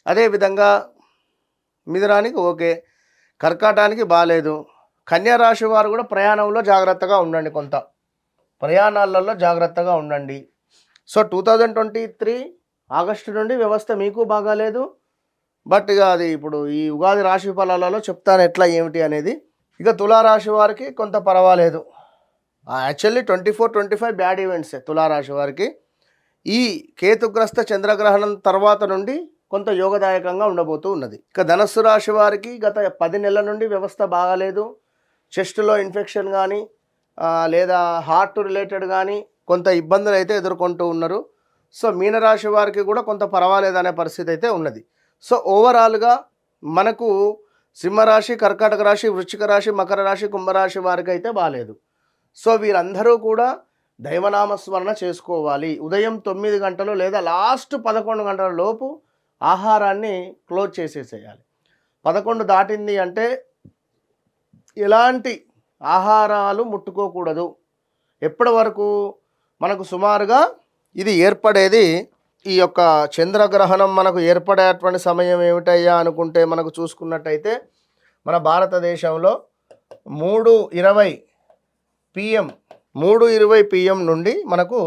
అదేవిధంగా మిథునానికి ఓకే, కర్కాటానికి బాలేదు. కన్యా రాశి వారు కూడా ప్రయాణంలో జాగ్రత్తగా ఉండండి, కొంత ప్రయాణాలలో జాగ్రత్తగా ఉండండి. సో 2023 ఆగస్టు నుండి వ్యవస్థ మీకు బాగాలేదు. బట్ ఇక అది ఇప్పుడు ఈ ఉగాది రాశి ఫలాలలో చెప్తాను ఎట్లా ఏమిటి అనేది. ఇక తులారాశి వారికి కొంత పర్వాలేదు. యాక్చువల్లీ 24-25 బ్యాడ్ ఈవెంట్సే తులారాశి వారికి. ఈ కేతుగ్రస్త చంద్రగ్రహణం తర్వాత నుండి కొంత యోగదాయకంగా ఉండబోతూ ఉన్నది. ఇక ధనస్సు రాశి వారికి గత 10 నెలల నుండి వ్యవస్థ బాగాలేదు. చెస్ట్లో ఇన్ఫెక్షన్ కానీ లేదా హార్ట్ రిలేటెడ్ కానీ కొంత ఇబ్బందులు అయితే ఎదుర్కొంటూ ఉన్నారు. సో మీనరాశి వారికి కూడా కొంత పర్వాలేదనే పరిస్థితి అయితే ఉన్నది. సో ఓవరాల్గా మనకు సింహరాశి, కర్కాటక రాశి, వృశ్చిక రాశి, మకర రాశి, కుంభరాశి వారికి అయితే బాగాలేదు. సో వీరందరూ కూడా దైవనామస్మరణ చేసుకోవాలి. ఉదయం 9 గంటలు లేదా లాస్ట్ 11 గంటల లోపు ఆహారాన్ని క్లోజ్ చేసేసేయాలి. 11 దాటింది అంటే ఎలాంటి ఆహారాలు ముట్టుకోకూడదు. ఎప్పటి వరకు మనకు సుమారుగా ఇది ఏర్పడేది, ఈ యొక్క చంద్రగ్రహణం మనకు ఏర్పడేటువంటి సమయం ఏమిటయ్యా అనుకుంటే మనకు చూసుకున్నట్టయితే మన భారతదేశంలో 3:20 PM 3:20 PM నుండి మనకు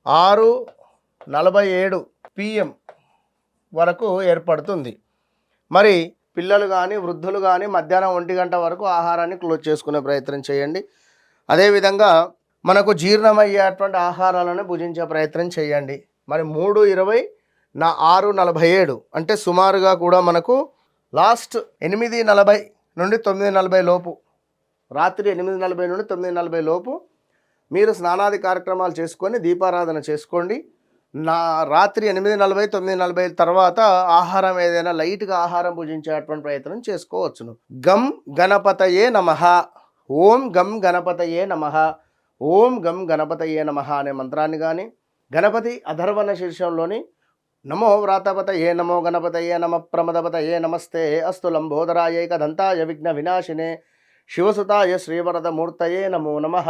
6:47 PM వరకు ఏర్పడుతుంది. మరి పిల్లలు కానీ వృద్ధులు కానీ మధ్యాహ్నం 1 గంట వరకు ఆహారాన్ని క్లోజ్ చేసుకునే ప్రయత్నం చేయండి. అదేవిధంగా మనకు జీర్ణమయ్యేటువంటి ఆహారాలను భుజించే ప్రయత్నం చేయండి. మరి 3:20 నా 6:47 అంటే సుమారుగా కూడా మనకు లాస్ట్ 8:40 నుండి 9:40 లోపు, రాత్రి 8:40 నుండి 9:40 లోపు మీరు స్నానాది కార్యక్రమాలు చేసుకొని దీపారాధన చేసుకోండి. రాత్రి 8:40 9:40 తర్వాత ఆహారం ఏదైనా లైట్గా ఆహారం భుజించేటువంటి ప్రయత్నం చేసుకోవచ్చును. గం గణపతయే నమః, ఓం గం గణపతయే నమః, ఓం గం గణపతయే నమః అనే మంత్రాన్ని కానీ, గణపతి అధర్వణ శీర్షంలోని నమో వ్రాతపతయే నమో గణపతయే నమ ప్రమదపతయే నమస్తే అస్తు లంబోదరాయైక దంతాయ విఘ్న వినాశినే శివసుతాయ శ్రీవరద మూర్తయే నమో నమః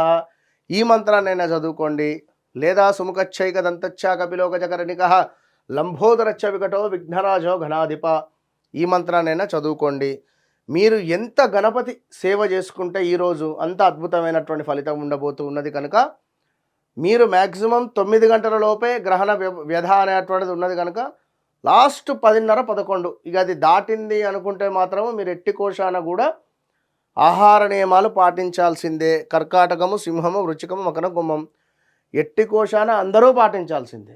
ఈ మంత్రాన్నైనా చదువుకోండి. లేదా సుముఖచ్చైక దంతచ్చ కపిలోకచకరణిక లంబోదరచ్చ వికటో విఘ్నరాజో ఘనాధిప ఈ మంత్రాన్నైనా చదువుకోండి. మీరు ఎంత గణపతి సేవ చేసుకుంటే ఈరోజు అంత అద్భుతమైనటువంటి ఫలితం ఉండబోతూ ఉన్నది. కనుక మీరు మ్యాక్సిమం 9 గంటల లోపే గ్రహణ వ్యధ అనేటువంటిది ఉన్నది. కనుక లాస్ట్ 10:30-11 ఇక అది దాటింది అనుకుంటే మాత్రము మీరు ఎట్టి కోశాన కూడా ఆహార నియమాలు పాటించాల్సిందే. కర్కాటకము, సింహము, వృశ్చికము, మకరం, కుంభం ఎట్టి కోశాన అందరూ పాటించాల్సిందే.